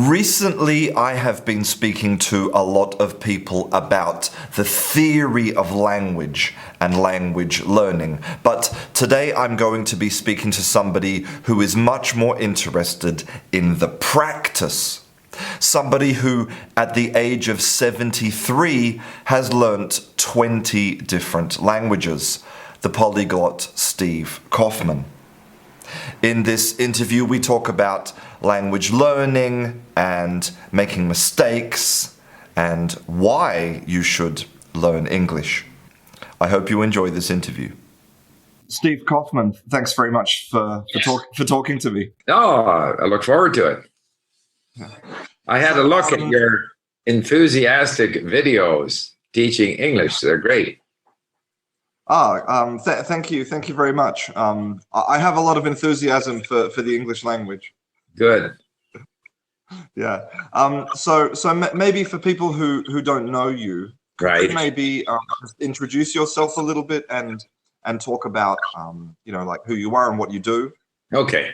Recently, I have been speaking to a lot of people about the theory of language and language learning, but today I'm going to be speaking to somebody who is much more interested in the practice. Somebody who, at the age of 73, has learnt 20 different languages, the polyglot Steve Kaufmann. In this interview, we talk about language learning and making mistakes and why you should learn English. I hope you enjoy this interview. Steve Kaufmann, thanks very much for talking to me. Oh, I look forward to it. I had a look at your enthusiastic videos teaching English. They're great. Thank you very much. I have a lot of enthusiasm for the English language. Good. Yeah. So maybe for people who don't know you, right? Maybe introduce yourself a little bit and talk about like who you are and what you do. Okay.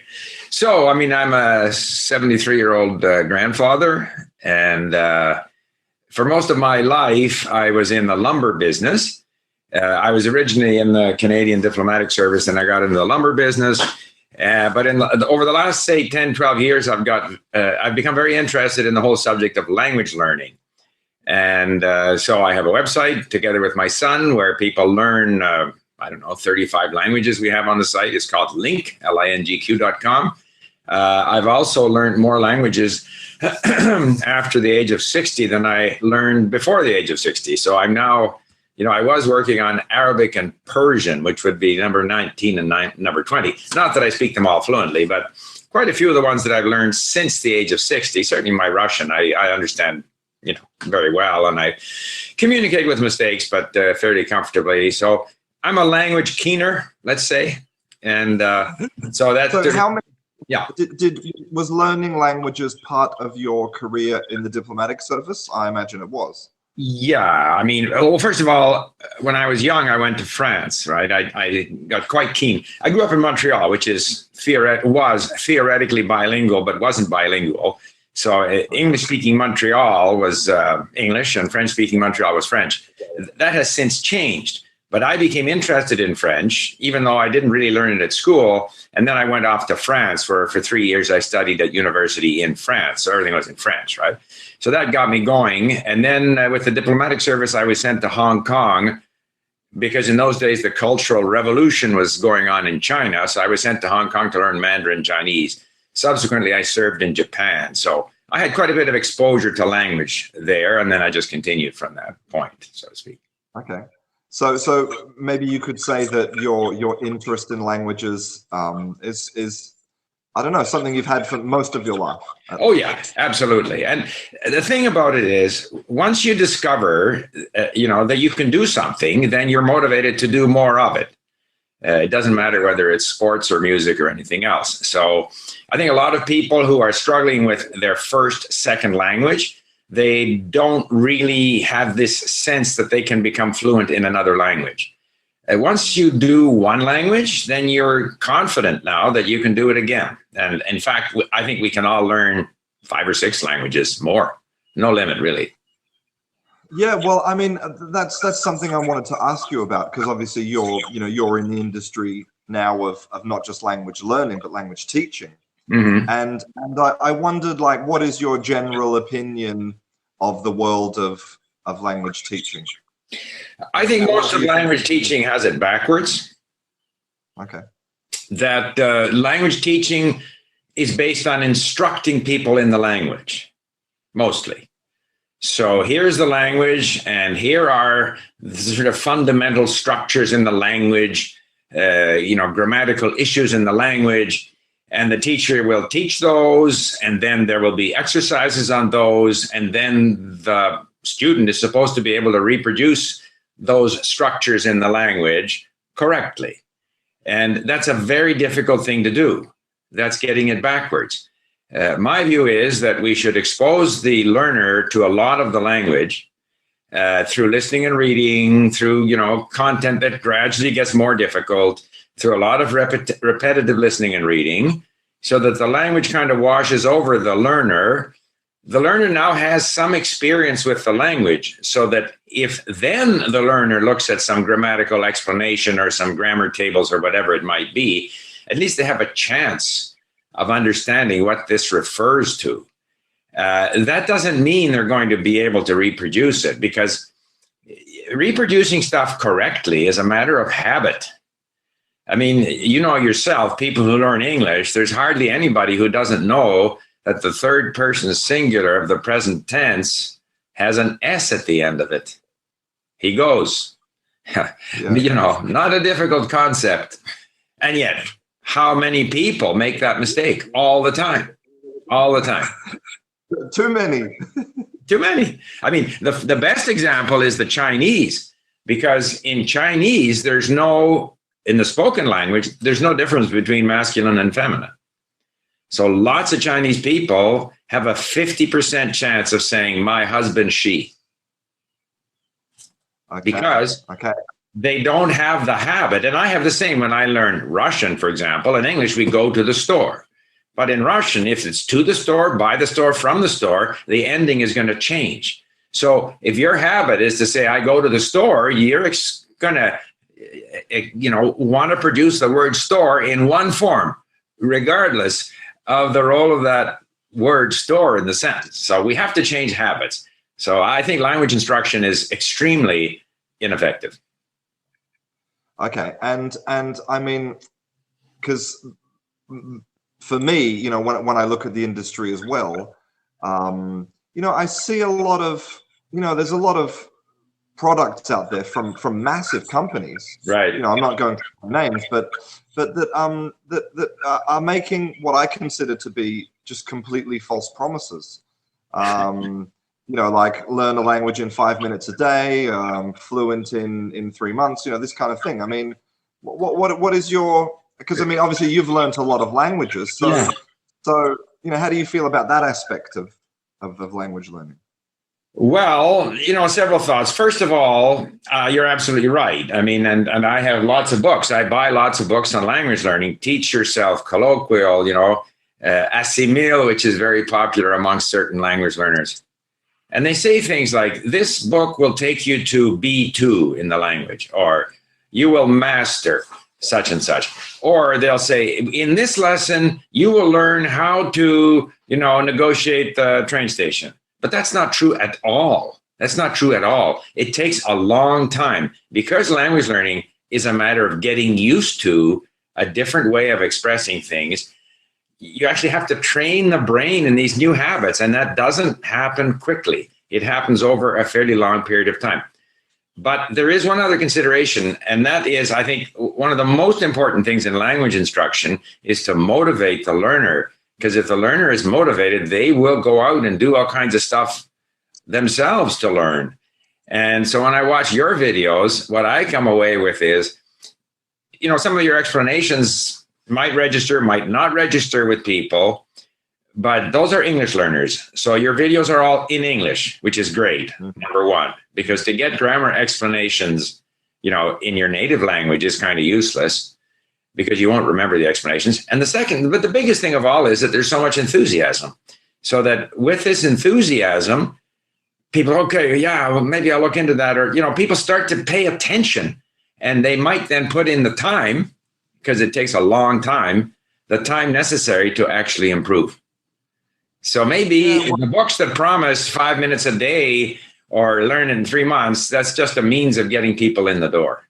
So I'm a 73-year-old grandfather, and for most of my life I was in the lumber business. I was originally in the Canadian Diplomatic Service, and I got into the lumber business. But over the last, say, 10, 12 years, I've become very interested in the whole subject of language learning. And so I have a website together with my son where people learn, 35 languages we have on the site. It's called Link, LINGQ.com. I've also learned more languages after the age of 60 than I learned before the age of 60. So I'm now... I was working on Arabic and Persian, which would be number 19 and number 20. Not that I speak them all fluently, but quite a few of the ones that I've learned since the age of 60. Certainly my Russian, I understand, very well, and I communicate with mistakes, but fairly comfortably. So I'm a language keener, let's say, and so that's. So how many? Yeah. Was learning languages part of your career in the diplomatic service? I imagine it was. Yeah, well, first of all, when I was young, I went to France, right? I got quite keen. I grew up in Montreal, which was theoretically bilingual, but wasn't bilingual. So English-speaking Montreal was English, and French-speaking Montreal was French. That has since changed. But I became interested in French, even though I didn't really learn it at school. And then I went off to France for 3 years. I studied at university in France. So everything was in French, right? So that got me going. And then with the diplomatic service, I was sent to Hong Kong because in those days, the Cultural Revolution was going on in China. So I was sent to Hong Kong to learn Mandarin Chinese. Subsequently, I served in Japan. So I had quite a bit of exposure to language there. And then I just continued from that point, so to speak. Okay. So maybe you could say that your interest in languages is I don't know, something you've had for most of your life. Oh yeah, absolutely. And the thing about it is, once you discover that you can do something, then you're motivated to do more of it. It doesn't matter whether it's sports or music or anything else. So I think a lot of people who are struggling with their first, second language, they don't really have this sense that they can become fluent in another language. Once you do one language, then you're confident now that you can do it again. And in fact, I think we can all learn 5 or 6 languages more. No limit, really. Yeah, well, that's something I wanted to ask you about, because obviously you're in the industry now of not just language learning, but language teaching. Mm-hmm. And I wondered, what is your general opinion of the world of language teaching? I think most of language teaching has it backwards. Okay. That language teaching is based on instructing people in the language, mostly. So here's the language, and here are the sort of fundamental structures in the language, grammatical issues in the language, and the teacher will teach those, and then there will be exercises on those, and then the student is supposed to be able to reproduce those structures in the language correctly. And that's a very difficult thing to do. That's getting it backwards. My view is that we should expose the learner to a lot of the language through listening and reading, through content that gradually gets more difficult, through a lot of repetitive listening and reading, so that the language kind of washes over the learner the learner now has some experience with the language, so that if then the learner looks at some grammatical explanation or some grammar tables or whatever it might be, at least they have a chance of understanding what this refers to. That doesn't mean they're going to be able to reproduce it, because reproducing stuff correctly is a matter of habit. I mean, you know yourself, people who learn English, there's hardly anybody who doesn't know that the third person singular of the present tense has an S at the end of it. He goes. You know, not a difficult concept. And yet, how many people make that mistake all the time? All the time. Too many. Too many. I mean, the best example is the Chinese, because in Chinese, in the spoken language, there's no difference between masculine and feminine. So lots of Chinese people have a 50% chance of saying my husband, she. Okay. Because they don't have the habit. And I have the same when I learn Russian, for example. In English, we go to the store. But in Russian, if it's to the store, by the store, from the store, the ending is going to change. So if your habit is to say, I go to the store, you're going to, want to produce the word store in one form, regardless of the role of that word store in the sentence. So we have to change habits. So I think language instruction is extremely ineffective. Okay. And I mean, because for me, when I look at the industry as well, I see a lot of, there's a lot of products out there from massive companies. Right. I'm not going to names, but that are making what I consider to be just completely false promises. Like learn a language in 5 minutes a day, fluent in 3 months. This kind of thing. I mean, what is your? Because I mean, obviously you've learned a lot of languages. So, yeah. So how do you feel about that aspect of language learning? Well, several thoughts. First of all, you're absolutely right. I mean, and I have lots of books. I buy lots of books on language learning. Teach Yourself, Colloquial, Assimil, which is very popular amongst certain language learners. And they say things like, this book will take you to B2 in the language, or you will master such and such. Or they'll say, in this lesson, you will learn how to, negotiate the train station. But that's not true at all. That's not true at all. It takes a long time, because language learning is a matter of getting used to a different way of expressing things. You actually have to train the brain in these new habits, and that doesn't happen quickly. It happens over a fairly long period of time. But there is one other consideration, and that is, I think, one of the most important things in language instruction is to motivate the learner. Because if the learner is motivated, they will go out and do all kinds of stuff themselves to learn. And so when I watch your videos, what I come away with is, some of your explanations might register, might not register with people, but those are English learners. So your videos are all in English, which is great, number one, because to get grammar explanations, in your native language is kind of useless, because you won't remember the explanations. And the second, but the biggest thing of all is that there's so much enthusiasm. So that with this enthusiasm, people, okay, yeah, well, maybe I'll look into that. Or, people start to pay attention, and they might then put in the time, because it takes a long time, the time necessary to actually improve. So maybe the books that promise 5 minutes a day or learn in 3 months, that's just a means of getting people in the door.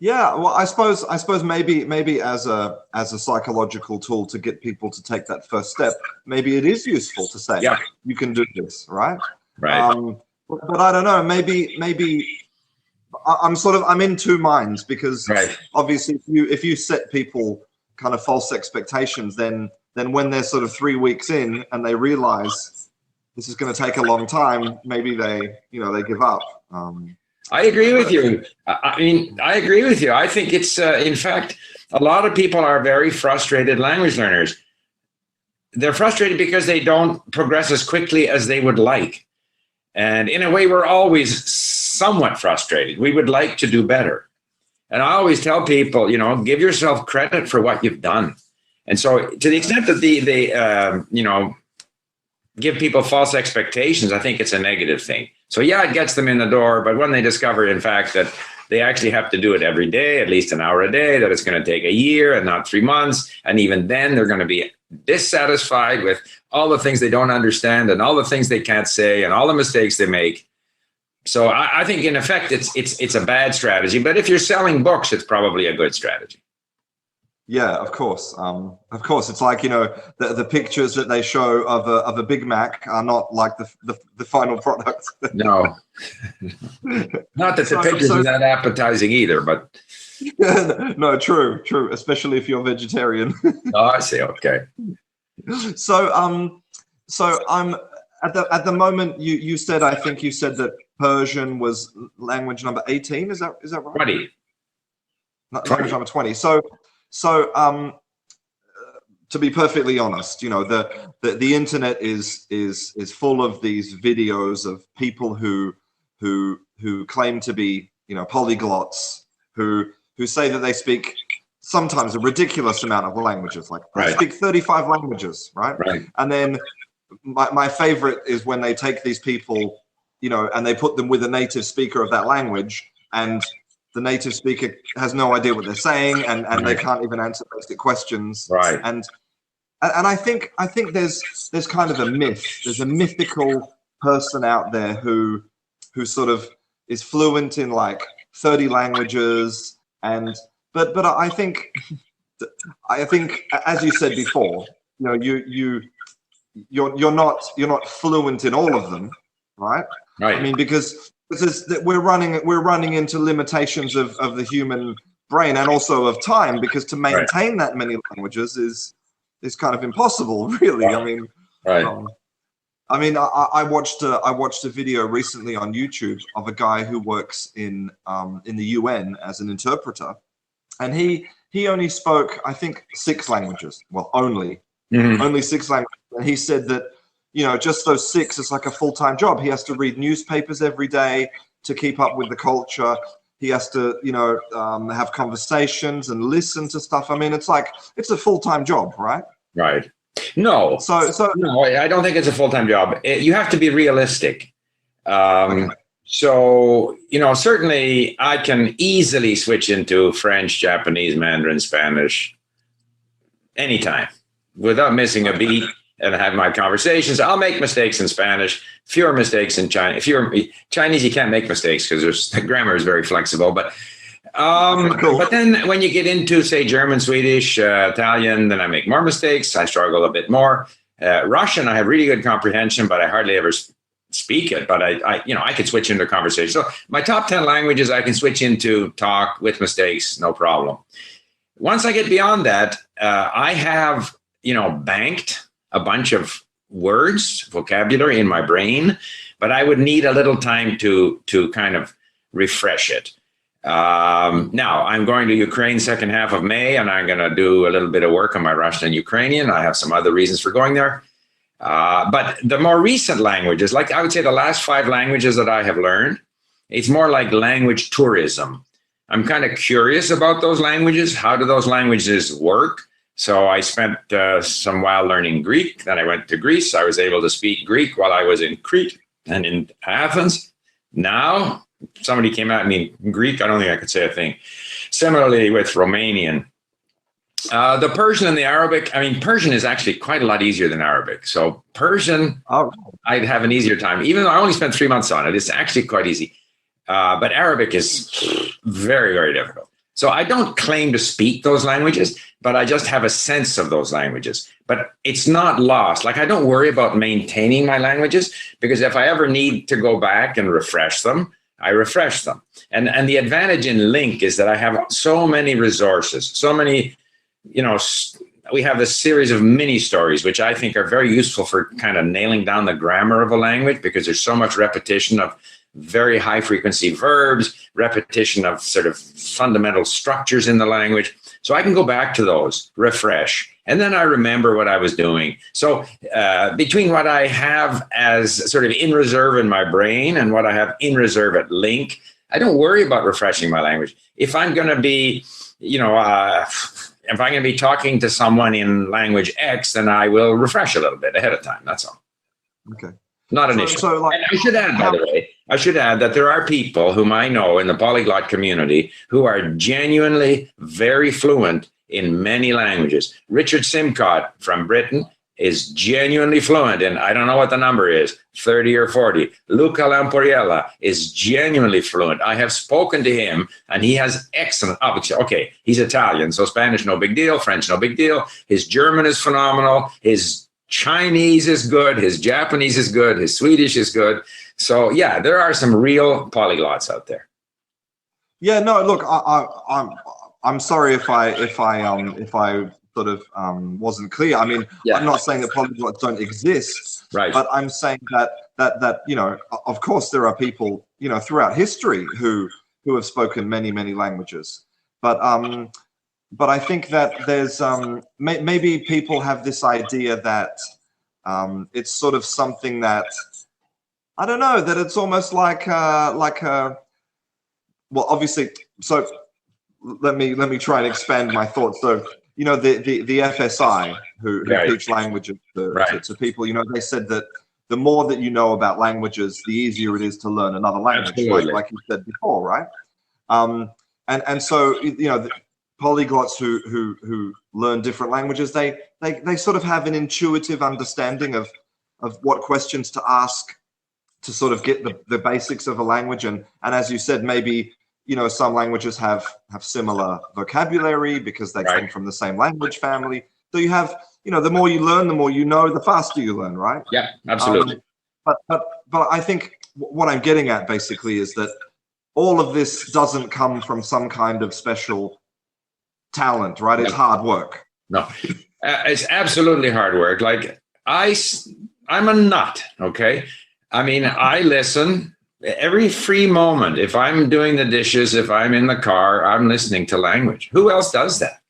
Yeah, well, I suppose maybe as a psychological tool to get people to take that first step, maybe it is useful to say, you can do this, right? Right. But I don't know, maybe I'm in two minds, because obviously if you set people kind of false expectations, then when they're sort of 3 weeks in and they realize this is going to take a long time, maybe they give up. I agree with you. I agree with you. I think it's, in fact, a lot of people are very frustrated language learners. They're frustrated because they don't progress as quickly as they would like. And in a way, we're always somewhat frustrated. We would like to do better. And I always tell people, give yourself credit for what you've done. And so to the extent that the give people false expectations, I think it's a negative thing. So yeah, it gets them in the door, but when they discover, in fact, that they actually have to do it every day, at least an hour a day, that it's going to take a year and not 3 months, and even then they're going to be dissatisfied with all the things they don't understand and all the things they can't say and all the mistakes they make. So I think, in effect, it's a bad strategy. But if you're selling books, it's probably a good strategy. Yeah, of course. It's like, the pictures that they show of a Big Mac are not like the final product. No, not that the pictures are that appetizing either, but. No, true, especially if you're vegetarian. Oh, I see. Okay. So I'm at the moment you said, I think you said that Persian was language number 18. Is that right? 20. Language number 20. So to be perfectly honest, the internet is full of these videos of people who claim to be, polyglots, who say that they speak sometimes a ridiculous amount of languages, like they speak 35 languages, right? And then my favorite is when they take these people, and they put them with a native speaker of that language, and the native speaker has no idea what they're saying, and they can't even answer basic questions. And I think there's kind of a myth. There's a mythical person out there who sort of is fluent in like 30 languages, but I think as you said before, you're not fluent in all of them, right? I mean, because we're running into limitations of the human brain and also of time, because to maintain that many languages is kind of impossible, really. I watched a video recently on YouTube of a guy who works in the UN as an interpreter, and he only spoke, I think, 6 languages. Well, only 6 languages. And he said that, just those 6 is like a full-time job. He has to read newspapers every day to keep up with the culture. He has to, have conversations and listen to stuff. I mean, it's a full-time job, right? Right. No. No, I don't think it's a full-time job. You have to be realistic. So, certainly I can easily switch into French, Japanese, Mandarin, Spanish anytime without missing a beat and have my conversations. I'll make mistakes in Spanish, fewer mistakes in Chinese. If you're Chinese, you can't make mistakes because the grammar is very flexible. But but then when you get into, say, German, Swedish, Italian, then I make more mistakes. I struggle a bit more. Russian, I have really good comprehension, but I hardly ever speak it. But I could switch into conversation. So my top 10 languages, I can switch into talk with mistakes, no problem. Once I get beyond that, I have, banked a bunch of words, vocabulary in my brain, but I would need a little time to kind of refresh it. Now I'm going to Ukraine second half of May, and I'm going to do a little bit of work on my Russian and Ukrainian. I have some other reasons for going there. But the more recent languages, like I would say the last 5 languages that I have learned, it's more like language tourism. I'm kind of curious about those languages. How do those languages work? So I spent some while learning Greek. Then I went to Greece. I was able to speak Greek while I was in Crete and in Athens. Now, somebody came at me in Greek. I don't think I could say a thing. Similarly with Romanian. The Persian and the Arabic, Persian is actually quite a lot easier than Arabic. So Persian, I'd have an easier time. Even though I only spent 3 months on it, it's actually quite easy. But Arabic is very, very difficult. So I don't claim to speak those languages, but I just have a sense of those languages. But it's not lost. Like, I don't worry about maintaining my languages, because if I ever need to go back and refresh them, I refresh them. And the advantage in Link is that I have so many resources, so many, we have this series of mini stories, which I think are very useful for kind of nailing down the grammar of a language, because there's so much repetition of very high frequency verbs, repetition of sort of fundamental structures in the language. So I can go back to those, refresh, and then I remember what I was doing. So between what I have as sort of in reserve in my brain and what I have in reserve at Link, I don't worry about refreshing my language. If I'm going to be, if I'm going to be talking to someone in language X, then I will refresh a little bit ahead of time. That's all. Okay. Not an issue. So like, and I should add, by the way, I should add that there are people whom I know in the polyglot community who are genuinely very fluent in many languages. Richard Simcott from Britain is genuinely fluent in, I don't know what the number is, 30 or 40. Luca Lamporiella is genuinely fluent. I have spoken to him and he has excellent, okay, he's Italian, so Spanish, no big deal. French, no big deal. His German is phenomenal. His Chinese is good. His Japanese is good. His Swedish is good. So yeah, there are some real polyglots out there. Yeah, no, look, I'm sorry if I sort of wasn't clear. I mean, Yeah. I'm not saying that polyglots don't exist, Right. but I'm saying that you know, of course, there are people, you know, throughout history who have spoken many languages, but I think that there's maybe people have this idea that it's sort of something that, I don't know, that it's almost like a, well, obviously, so let me try and expand my thoughts. So, you know, the FSI who Right. teach languages Right. to people, you know, they said that the more that you know about languages, the easier it is to learn another language, like you said before, right? And so, you know, the polyglots who learn different languages, they sort of have an intuitive understanding of what questions to ask to sort of get the basics of a language. And as you said, maybe, you know, some languages have similar vocabulary because they come from the same language family. So you have, you know, the more you learn, the more you know, the faster you learn, right? Yeah, absolutely. But I think what I'm getting at basically is that all of this doesn't come from some kind of special talent, right? It's hard work. No, it's absolutely hard work. Like I'm a nut. Okay. I mean, I listen every free moment. If I'm doing the dishes, if I'm in the car, I'm listening to language. Who else does that?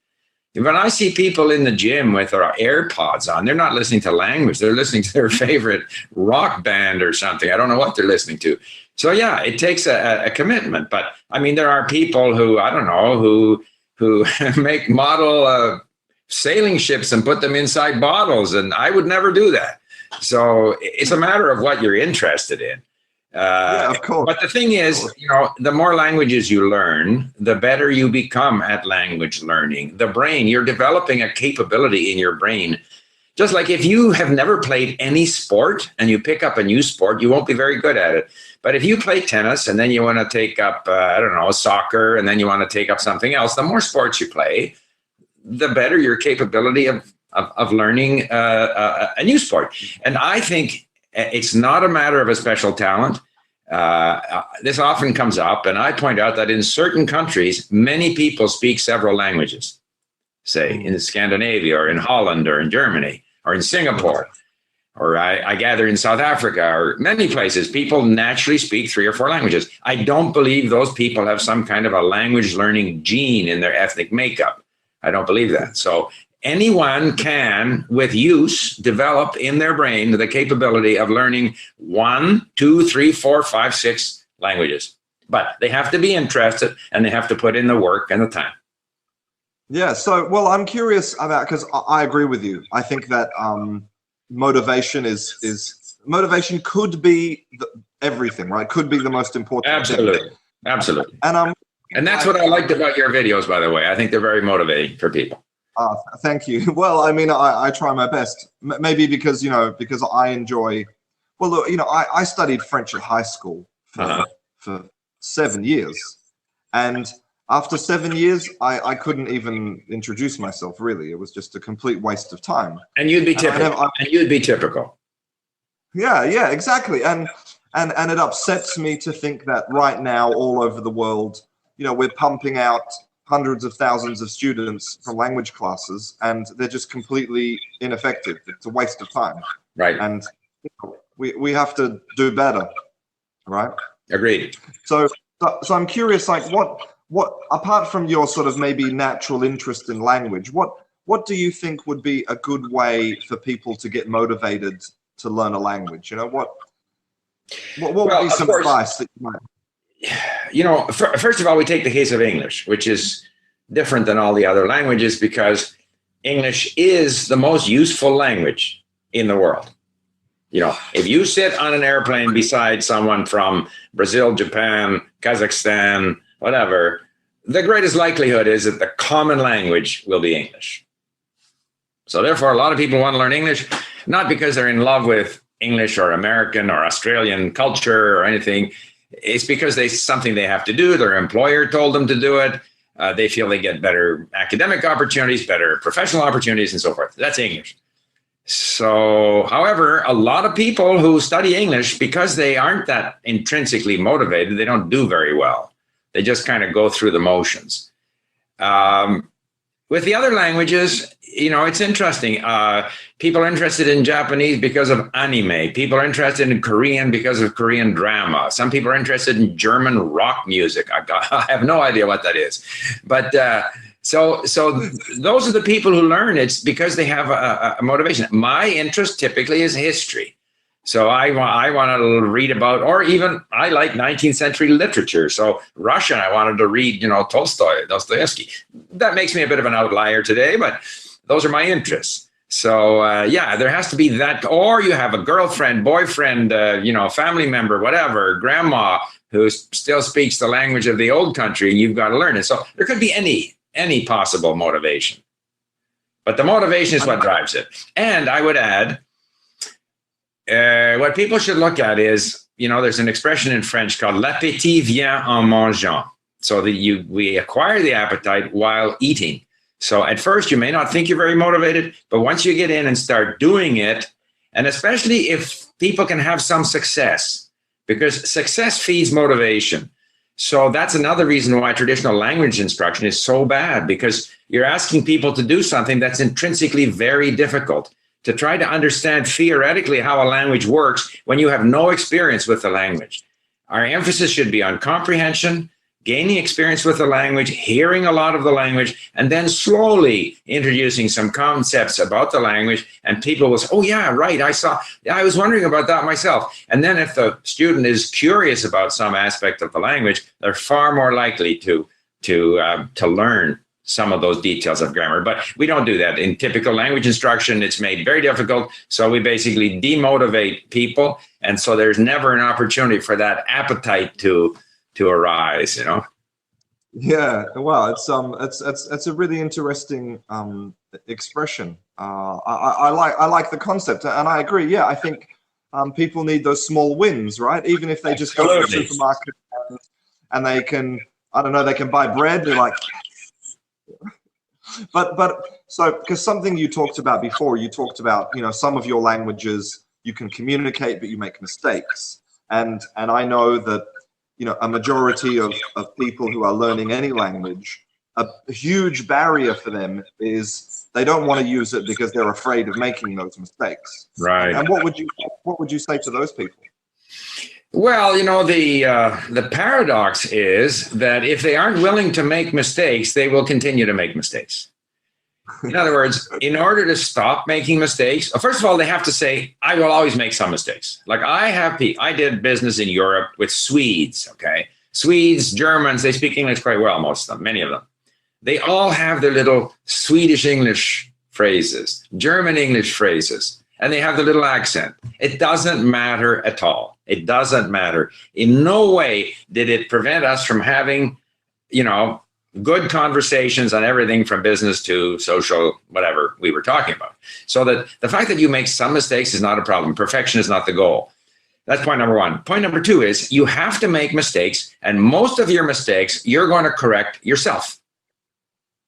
When I see people in the gym with their AirPods on, they're not listening to language. They're listening to their favorite rock band or something. I don't know what they're listening to. So yeah, it takes a commitment. But I mean, there are people who, I don't know, who make model sailing ships and put them inside bottles. And I would never do that. So it's a matter of what you're interested in. Yeah, of course. But the thing is, you know, the more languages you learn, the better you become at language learning. The brain, you're developing a capability in your brain. Just like if you have never played any sport and you pick up a new sport, you won't be very good at it. But if you play tennis and then you want to take up, I don't know, soccer, and then you want to take up something else, the more sports you play, the better your capability of learning a new sport. And I think it's not a matter of a special talent. This often comes up, and I point out that in certain countries, many people speak several languages, say in Scandinavia or in Holland or in Germany or in Singapore, or I gather in South Africa or many places, people naturally speak 3 or 4 languages. I don't believe those people have some kind of a language learning gene in their ethnic makeup. I don't believe that. So anyone can, with use, develop in their brain the capability of learning 1, 2, 3, 4, 5, 6 languages. But they have to be interested and they have to put in the work and the time. Yeah. So, well, I'm curious about, because I agree with you. I think that motivation motivation could be everything, right? Could be the most important. Absolutely. Thing. Absolutely. And that's what I liked about your videos, by the way. I think they're very motivating for people. Thank you. Well, I mean, I try my best. Maybe because, you know, because I enjoy. Well, look, you know, I studied French at high school for 7 years, and after 7 years, I couldn't even introduce myself. Really, it was just a complete waste of time. And you'd be typical. And you'd be typical. Yeah, exactly. And it upsets me to think that right now, all over the world, you know, we're pumping out hundreds of thousands of students from language classes, and they're just completely ineffective. It's a waste of time. Right. And you know, we have to do better. Right. Agreed. So I'm curious, like what apart from your sort of maybe natural interest in language, what do you think would be a good way for people to get motivated to learn a language? You know, what would be some advice that you might? You know, first of all, we take the case of English, which is different than all the other languages because English is the most useful language in the world. You know, if you sit on an airplane beside someone from Brazil, Japan, Kazakhstan, whatever, the greatest likelihood is that the common language will be English. So therefore, a lot of people want to learn English, not because they're in love with English or American or Australian culture or anything. It's because it's something they have to do. Their employer told them to do it. They feel they get better academic opportunities, better professional opportunities, and so forth. That's English. So, however, a lot of people who study English, because they aren't that intrinsically motivated, they don't do very well. They just kind of go through the motions. With the other languages, you know, it's interesting. People are interested in Japanese because of anime. People are interested in Korean because of Korean drama. Some people are interested in German rock music. I have no idea what that is. But so those are the people who learn. It's because they have a motivation. My interest typically is history. So I want to read about, or even I like 19th century literature. So Russian, I wanted to read, you know, Tolstoy, Dostoevsky. That makes me a bit of an outlier today, but those are my interests. So yeah, there has to be that, or you have a girlfriend, boyfriend, you know, family member, whatever, grandma who still speaks the language of the old country, and you've got to learn it. So there could be any possible motivation, but the motivation is what drives it. And I would add, what people should look at is, you know, there's an expression in French called l'appétit vient en mangeant. So that we acquire the appetite while eating. So at first you may not think you're very motivated, but once you get in and start doing it, and especially if people can have some success, because success feeds motivation. So that's another reason why traditional language instruction is so bad, because you're asking people to do something that's intrinsically very difficult. To try to understand theoretically how a language works when you have no experience with the language. Our emphasis should be on comprehension, gaining experience with the language, hearing a lot of the language, and then slowly introducing some concepts about the language. And people will say, oh yeah, right, I was wondering about that myself. And then if the student is curious about some aspect of the language, they're far more likely to learn some of those details of grammar. But we don't do that. In typical language instruction, it's made very difficult. So we basically demotivate people. And so there's never an opportunity for that appetite to arise, you know? Yeah, well, it's a really interesting expression. I like the concept, and I agree. Yeah, I think people need those small wins, right? Even if they just go to the supermarket and they can, I don't know, they can buy bread. They're like, but so, because something you talked about before, you talked about, you know, some of your languages you can communicate, but you make mistakes, and I know that, you know, a majority of people who are learning any language, a huge barrier for them is they don't want to use it because they're afraid of making those mistakes. Right. And what would you say to those people? Well, you know, the paradox is that if they aren't willing to make mistakes, they will continue to make mistakes. In other words, in order to stop making mistakes, first of all, they have to say, I will always make some mistakes. Like I did business in Europe with Swedes, okay? Swedes, Germans, they speak English quite well, most of them, many of them. They all have their little Swedish English phrases, German English phrases, and they have the little accent. It doesn't matter at all. It doesn't matter. In no way did it prevent us from having, you know, good conversations on everything from business to social, whatever we were talking about. So that the fact that you make some mistakes is not a problem. Perfection is not the goal. That's point number one. Point number two is you have to make mistakes, and most of your mistakes you're going to correct yourself.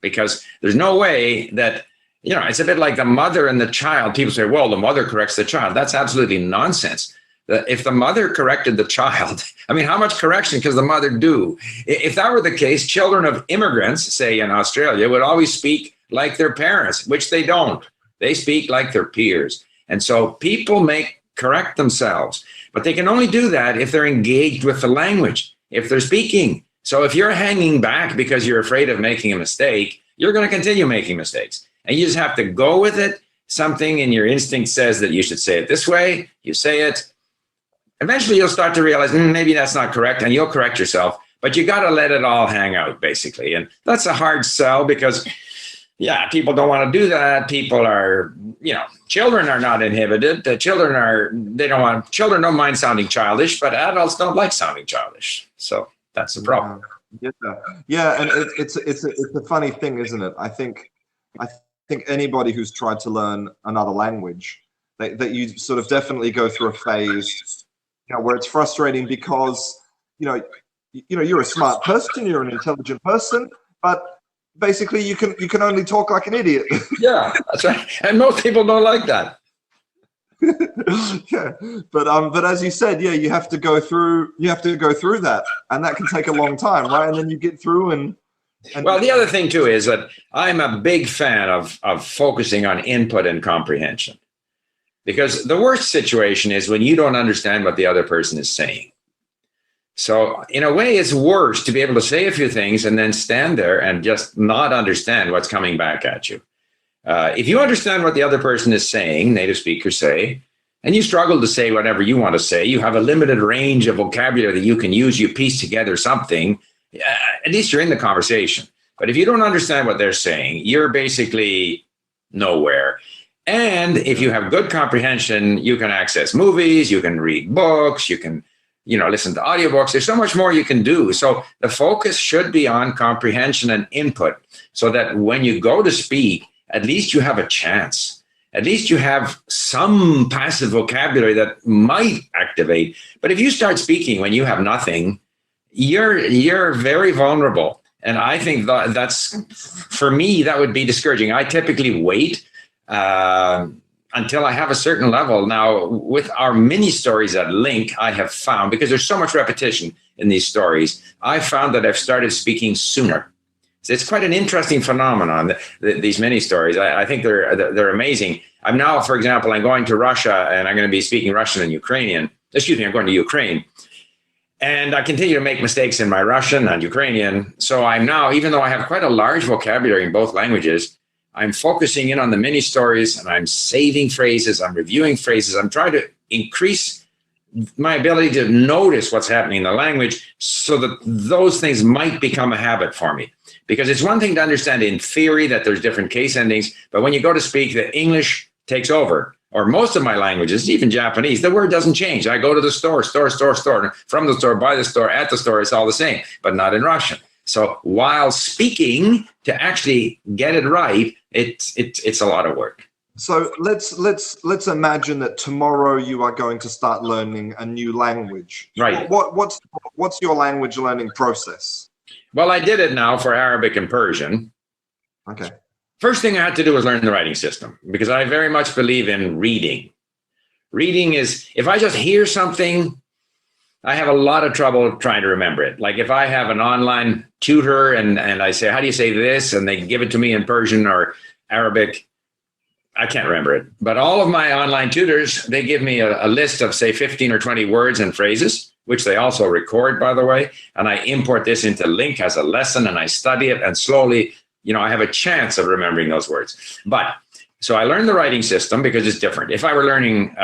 Because there's no way that, you know, it's a bit like the mother and the child. People say, well, the mother corrects the child. That's absolutely nonsense. If the mother corrected the child, I mean, how much correction can the mother do? If that were the case, children of immigrants, say in Australia, would always speak like their parents, which they don't. They speak like their peers. And so people correct themselves, but they can only do that if they're engaged with the language, if they're speaking. So if you're hanging back because you're afraid of making a mistake, you're going to continue making mistakes. And you just have to go with it. Something in your instinct says that you should say it this way. You say it. Eventually, you'll start to realize maybe that's not correct, and you'll correct yourself. But you got to let it all hang out, basically. And that's a hard sell because Yeah, people don't want to do that. People are, children are not inhibited. Children don't mind sounding childish, but adults don't like sounding childish. So that's the problem. Yeah, and it's a funny thing, isn't it? I think anybody who's tried to learn another language, that you sort of definitely go through a phase, where it's frustrating because you're a smart person, you're an intelligent person, but basically you can only talk like an idiot. Yeah, that's right. And most people don't like that. Yeah, but as you said, yeah, you have to go through that, and that can take a long time, right? And then you get through and well, the other thing too is that I'm a big fan of focusing on input and comprehension, because the worst situation is when you don't understand what the other person is saying. So in a way, it's worse to be able to say a few things and then stand there and just not understand what's coming back at you. If you understand what the other person is saying, native speakers say, and you struggle to say whatever you want to say, you have a limited range of vocabulary that you can use, you piece together something, at least you're in the conversation. But if you don't understand what they're saying, you're basically nowhere. And if you have good comprehension, you can access movies, you can read books, you can listen to audiobooks. There's so much more you can do. So the focus should be on comprehension and input, so that when you go to speak, at least you have a chance. At least you have some passive vocabulary that might activate. But if you start speaking when you have nothing, you're very vulnerable. And I think that's, for me, that would be discouraging. I typically wait until I have a certain level. Now, with our mini stories at Link, I have found, because there's so much repetition in these stories, I found that I've started speaking sooner. So it's quite an interesting phenomenon, these mini stories. I think they're amazing. I'm now, for example, I'm going to Russia, and I'm going to be speaking Russian and Ukrainian. I'm going to Ukraine. And I continue to make mistakes in my Russian and Ukrainian. So I'm now, even though I have quite a large vocabulary in both languages, I'm focusing in on the mini stories, and I'm saving phrases, I'm reviewing phrases. I'm trying to increase my ability to notice what's happening in the language, so that those things might become a habit for me. Because it's one thing to understand in theory that there's different case endings, but when you go to speak, the English takes over. Or most of my languages, even Japanese, the word doesn't change. I go to the store, from the store, by the store, at the store, it's all the same, but not in Russian. So while speaking, to actually get it right, it's a lot of work. So let's imagine that tomorrow you are going to start learning a new language. Right. What's your language learning process? Well, I did it now for Arabic and Persian. Okay. First thing I had to do was learn the writing system, because I very much believe in reading. Reading is, if I just hear something, I have a lot of trouble trying to remember it. Like if I have an online tutor and I say, how do you say this? And they give it to me in Persian or Arabic, I can't remember it. But all of my online tutors, they give me a list of, say, 15 or 20 words and phrases, which they also record, by the way. And I import this into Link as a lesson, and I study it, and slowly, I have a chance of remembering those words. But so I learned the writing system because it's different. If I were learning,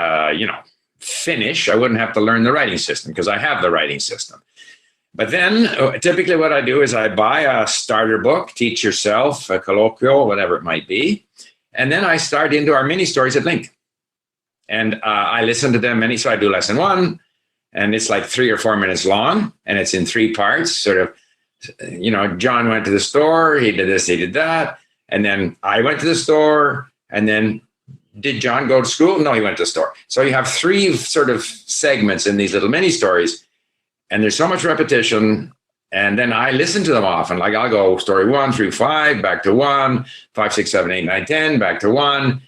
Finnish, I wouldn't have to learn the writing system because I have the writing system. But then typically what I do is I buy a starter book, Teach Yourself, a colloquial, whatever it might be. And then I start into our mini stories at Link. And I listen to them so I do lesson 1, and it's like 3 or 4 minutes long, and it's in 3 parts, sort of, John went to the store, he did this, he did that. And then I went to the store, and then did John go to school? No, he went to the store. So you have 3 sort of segments in these little mini stories, and there's so much repetition. And then I listen to them often. Like I'll go story 1 through 5, back to 1, 5, 6, 7, 8, 9, 10, back to 1.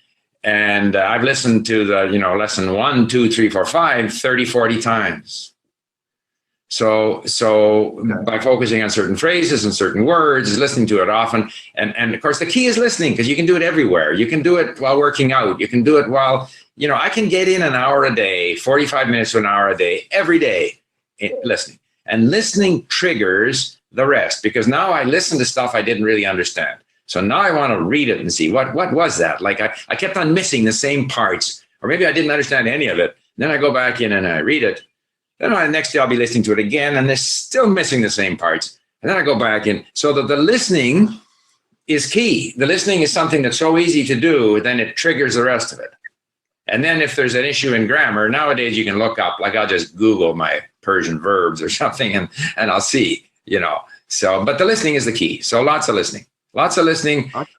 And I've listened to the, lesson 1, 2, 3, 4, 5, 30, 40 times. So by focusing on certain phrases and certain words, listening to it often. And of course, the key is listening, because you can do it everywhere. You can do it while working out. You can do it while, I can get in an hour a day, 45 minutes to an hour a day, every day, listening. And listening triggers the rest, because now I listen to stuff I didn't really understand. So now I want to read it and see what was that? Like I kept on missing the same parts, or maybe I didn't understand any of it. Then I go back in and I read it. Then next day I'll be listening to it again, and they're still missing the same parts. And then I go back in, so that the listening is key. The listening is something that's so easy to do, then it triggers the rest of it. And then if there's an issue in grammar, nowadays you can look up, like I'll just Google my Persian verbs or something and I'll see, So, but the listening is the key. So lots of listening.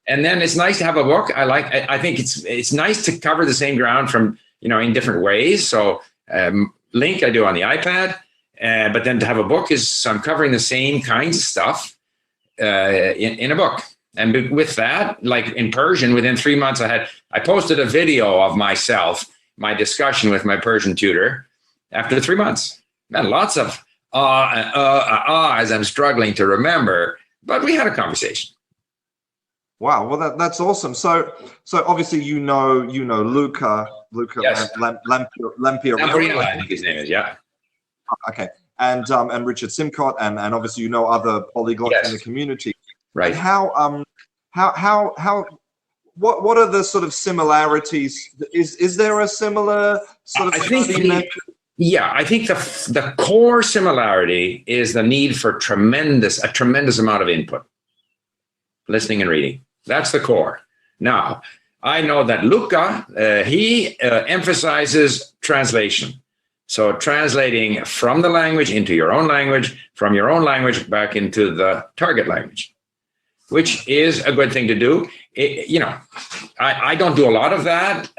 And then it's nice to have a book. I think it's nice to cover the same ground from, in different ways. So Link I do on the iPad, but then to have a book so I'm covering the same kinds of stuff in a book. And with that, like in Persian, within 3 months, I posted a video of myself, my discussion with my Persian tutor after 3 months. And lots of as I'm struggling to remember, but we had a conversation. Wow, well that's awesome. So obviously Luca yes. Lampier, I think his name is, yeah. Okay, and Richard Simcott, and obviously other polyglots yes. in the community. Right. And what are the sort of similarities? Is there a similar sort of? I think the core similarity is the need for a tremendous amount of input, listening and reading. That's the core. Now, I know that Luca, he emphasizes translation. So translating from the language into your own language, from your own language back into the target language, which is a good thing to do. I don't do a lot of that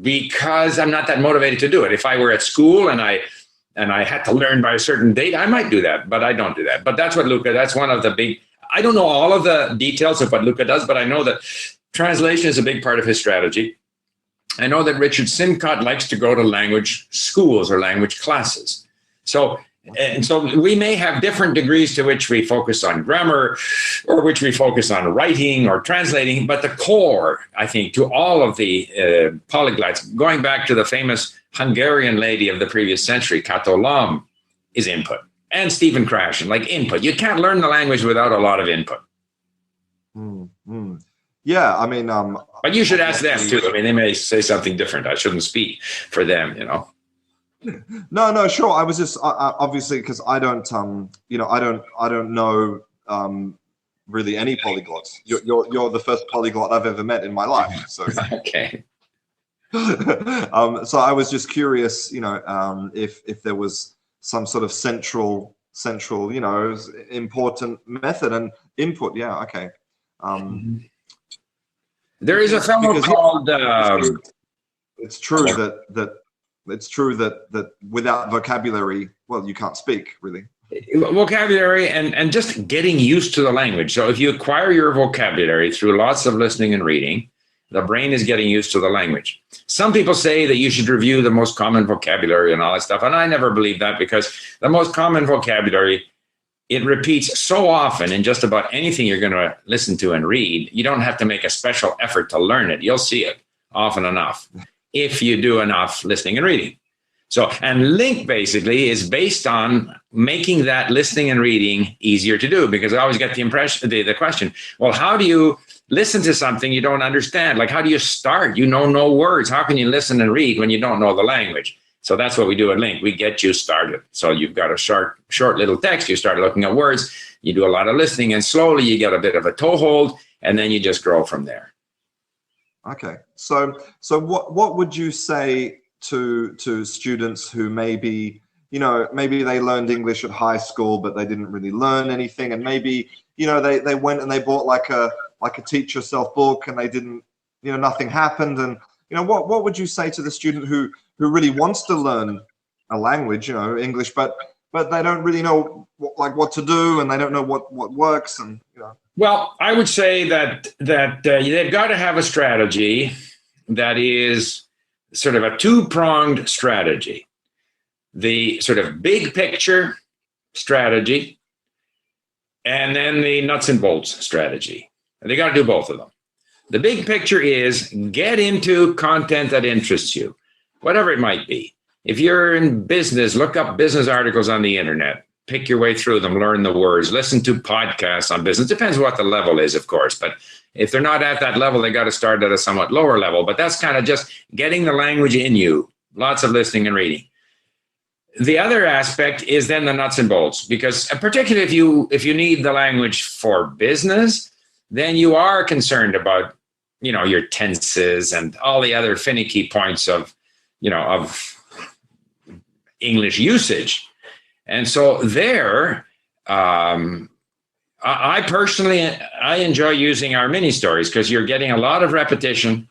because I'm not that motivated to do it. If I were at school and I had to learn by a certain date, I might do that, but I don't do that. But that's what Luca, that's one of the big, I don't know all of the details of what Luca does, but I know that translation is a big part of his strategy. I know that Richard Simcott likes to go to language schools or language classes. So we may have different degrees to which we focus on grammar or which we focus on writing or translating, but the core, I think, to all of the polyglots, going back to the famous Hungarian lady of the previous century, Kato Lam, is input. And Stephen Krashen, like input. You can't learn the language without a lot of input. Mm-hmm. Yeah, I mean... but you should ask them, too. I mean, they may say something different. I shouldn't speak for them, No, sure. I was just obviously because I don't know really any polyglots. You're the first polyglot I've ever met in my life. So okay. So I was just curious, if there was some sort of central, important method and input. Yeah. Okay. There is a fellow called. It's true that. It's true that without vocabulary, well, you can't speak, really. Vocabulary and just getting used to the language. So if you acquire your vocabulary through lots of listening and reading, the brain is getting used to the language. Some people say that you should review the most common vocabulary and all that stuff, and I never believe that because the most common vocabulary, it repeats so often in just about anything you're going to listen to and read. You don't have to make a special effort to learn it. You'll see it often enough if you do enough listening and reading. So, and Link basically is based on making that listening and reading easier to do, because I always get the question, well, how do you listen to something you don't understand? Like, how do you start? You know no words. How can you listen and read when you don't know the language? So that's what we do at Link. We get you started. So you've got a short little text. You start looking at words. You do a lot of listening, and slowly you get a bit of a toehold, and then you just grow from there. Okay, so what would you say to students who maybe they learned English at high school but they didn't really learn anything, and maybe they went and they bought like a teach yourself book and they didn't, nothing happened, and what would you say to the student who really wants to learn a language, English, but they don't really know what to do, and they don't know what works, and Well, I would say that they've got to have a strategy that is sort of a two-pronged strategy. The sort of big picture strategy, and then the nuts and bolts strategy. And they got to do both of them. The big picture is get into content that interests you, whatever it might be. If you're in business, look up business articles on the internet. Pick your way through them, learn the words, listen to podcasts on business. Depends what the level is, of course. But if they're not at that level, they got to start at a somewhat lower level. But that's kind of just getting the language in you. Lots of listening and reading. The other aspect is then the nuts and bolts, because particularly if you need the language for business, then you are concerned about, your tenses and all the other finicky points of English usage. And so there, I personally, I enjoy using our mini stories because you're getting a lot of repetition,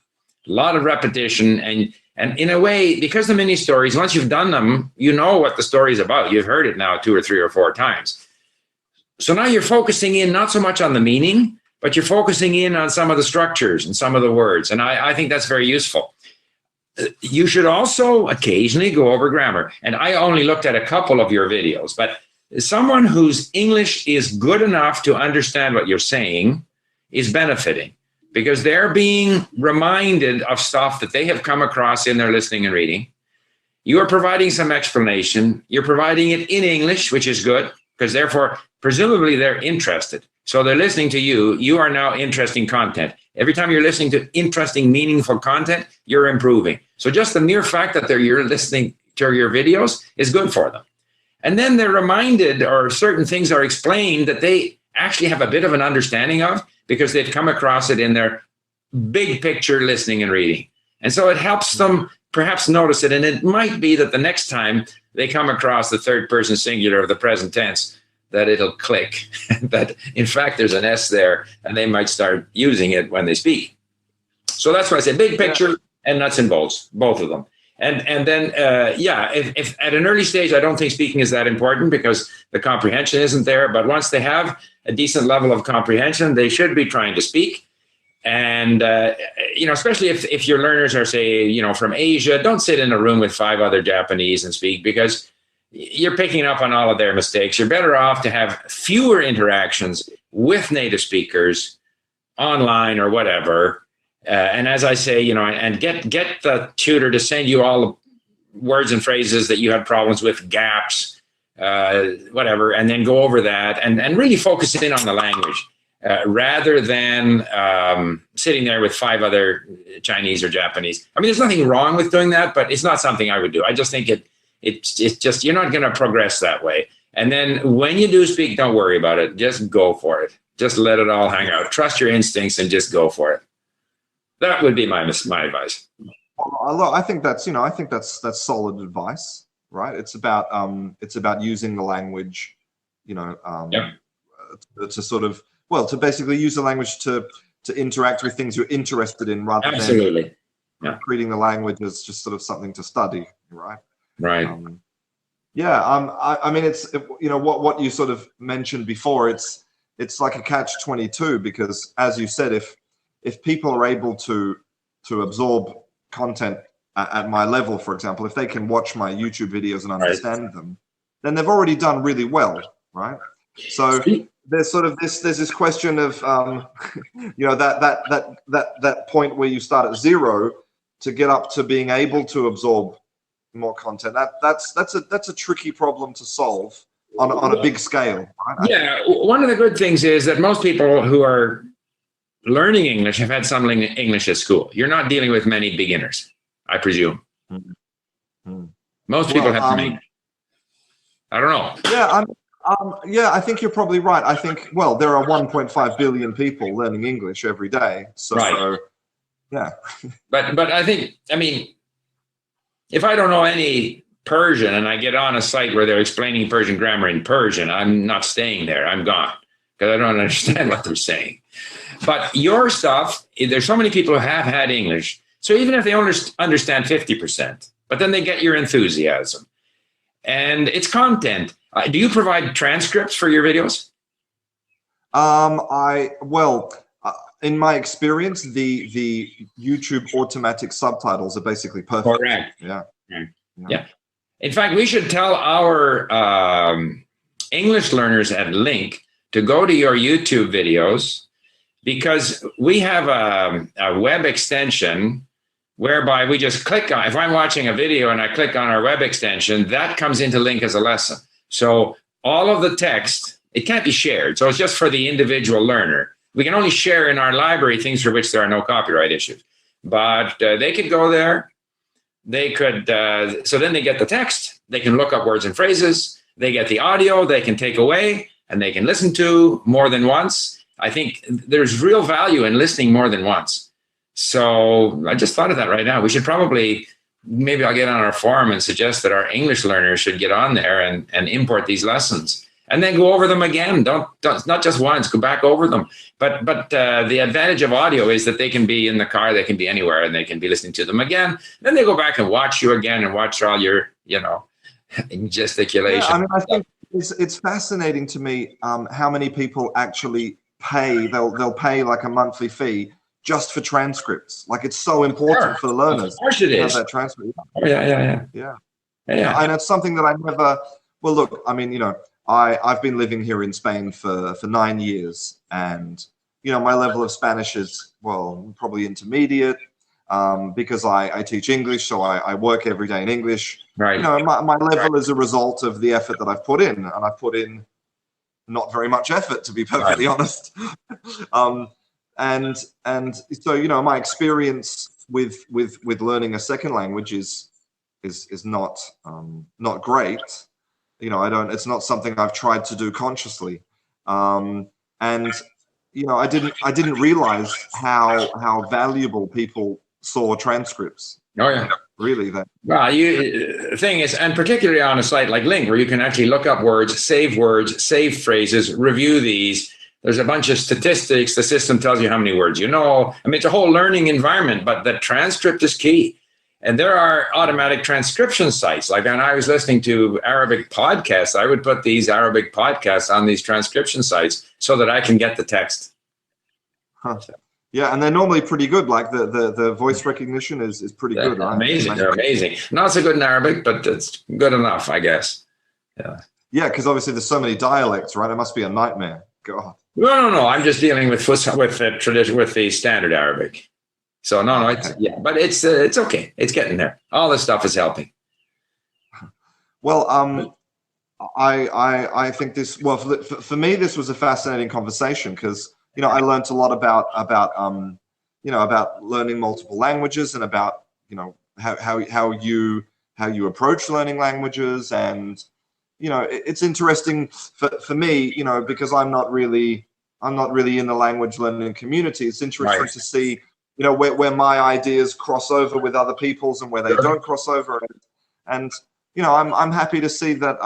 and in a way, because the mini stories, once you've done them, you know what the story is about. You've heard it now 2 or 3 or 4 times. So now you're focusing in not so much on the meaning, but you're focusing in on some of the structures and some of the words. And I think that's very useful. You should also occasionally go over grammar. And I only looked at a couple of your videos, but someone whose English is good enough to understand what you're saying is benefiting because they're being reminded of stuff that they have come across in their listening and reading. You are providing some explanation. You're providing it in English, which is good because therefore, presumably they're interested. So they're listening to you. You are now interesting content. Every time you're listening to interesting, meaningful content, you're improving. So just the mere fact that you're listening to your videos is good for them. And then they're reminded, or certain things are explained that they actually have a bit of an understanding of because they've come across it in their big picture listening and reading. And so it helps them perhaps notice it. And it might be that the next time they come across the third person singular of the present tense, that it'll click, that in fact there's an S there, and they might start using it when they speak. So that's why I say big picture and nuts and bolts, both of them. And then, if at an early stage, I don't think speaking is that important because the comprehension isn't there. But once they have a decent level of comprehension, they should be trying to speak. And, especially if your learners are, say, from Asia, don't sit in a room with 5 other Japanese and speak because you're picking up on all of their mistakes. You're better off to have fewer interactions with native speakers online or whatever. And as I say, and get the tutor to send you all the words and phrases that you had problems with, gaps, whatever, and then go over that and really focus in on the language rather than sitting there with 5 other Chinese or Japanese. I mean, there's nothing wrong with doing that, but it's not something I would do. I just think it's just, you're not going to progress that way. And then when you do speak, don't worry about it. Just go for it. Just let it all hang out. Trust your instincts and just go for it. That would be my advice. Well, I think that's that's solid advice, right? It's about using the language, to sort of, to basically use the language to interact with things you're interested in rather than treating the language as just sort of something to study, right? Right. I mean, it's what you sort of mentioned before. It's like a catch-22 because, as you said, if people are able to absorb content at my level, for example, if they can watch my YouTube videos and understand them, then they've already done really well, right? So there's sort of there's this question of that point where you start at 0 to get up to being able to absorb more content. That's a tricky problem to solve on a big scale, right? Yeah, one of the good things is that most people who are learning English have had some English at school. You're not dealing with many beginners, I presume. Mm-hmm. Most people have some English. I don't know. Yeah, I think you're probably right. I think, there are 1.5 billion people learning English every day. So yeah. But I think, if I don't know any Persian and I get on a site where they're explaining Persian grammar in Persian, I'm not staying there. I'm gone because I don't understand what they're saying. But your stuff, there's so many people who have had English. So even if they only understand 50%, but then they get your enthusiasm. And it's content. Do you provide transcripts for your videos? In my experience, the YouTube automatic subtitles are basically perfect. Correct. Yeah. In fact, we should tell our English learners at Link to go to your YouTube videos because we have a web extension whereby we just click on, if I'm watching a video and I click on our web extension, that comes into Link as a lesson. So all of the text, it can't be shared. So it's just for the individual learner. We can only share in our library things for which there are no copyright issues. But they could go there. They could, so then they get the text. They can look up words and phrases. They get the audio they can take away and they can listen to more than once. I think there's real value in listening more than once. So I just thought of that right now. We should probably, maybe I'll get on our forum and suggest that our English learners should get on there and import these lessons and then go over them again. Don't not just once, go back over them. But the advantage of audio is that they can be in the car, they can be anywhere, and they can be listening to them again. Then they go back and watch you again and watch all your, gesticulation. Yeah, I mean, I think it's fascinating to me how many people actually pay. They'll pay like a monthly fee just for transcripts. Like, it's so important for the learners. Of course it is. That transcript. Oh, yeah. And it's something that I never. Well, look, I mean, I've been living here in Spain for 9 years, and my level of Spanish is, well, probably intermediate, because I teach English, so I work every day in English. Right. My level is a result of the effort that I've put in, and I've put in not very much effort, to be perfectly honest. And so my experience with learning a second language is not great. It's not something I've tried to do consciously. And I didn't realize how valuable people saw transcripts. Oh yeah. Really, that. Well, the thing is, and particularly on a site like Link, where you can actually look up words, save phrases, review these. There's a bunch of statistics. The system tells you how many words you know. I mean, it's a whole learning environment, but the transcript is key. And there are automatic transcription sites. Like when I was listening to Arabic podcasts, I would put these Arabic podcasts on these transcription sites so that I can get the text. Huh. Yeah, and they're normally pretty good. Like the voice recognition is pretty good. They're amazing. They're amazing. Not so good in Arabic, but it's good enough, I guess. Yeah. Yeah, because obviously there's so many dialects, right? It must be a nightmare. God. No. I'm just dealing with the standard Arabic. So no, but it's okay. It's getting there. All this stuff is helping. Well, I think this. Well, for me, this was a fascinating conversation because I learned a lot about learning multiple languages and about how you approach learning languages, and it's interesting for me because I'm not really in the language learning community. It's interesting to see where my ideas cross over with other people's and where they don't cross over, and I'm happy to see that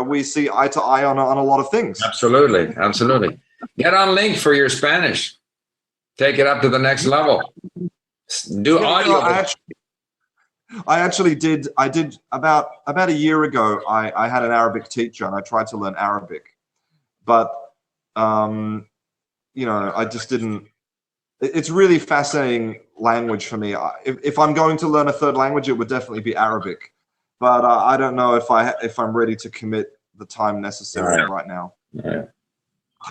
we see eye to eye on a lot of things. Absolutely. Get on Link for your Spanish. Take it up to the next level. Do audio. I actually did. I did about a year ago. I had an Arabic teacher, and I tried to learn Arabic, but I just didn't. It's really fascinating language for me. If I'm going to learn a third language, it would definitely be Arabic, but I don't know if I'm ready to commit the time necessary right now. Right.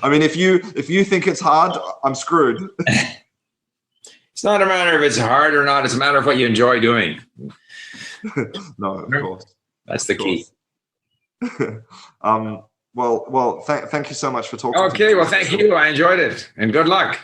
I mean, if you think it's hard, I'm screwed. It's not a matter of it's hard or not. It's a matter of what you enjoy doing. No, of course. That's the key. Well, thank you so much for talking. Okay, well, thank you. I enjoyed it, and good luck.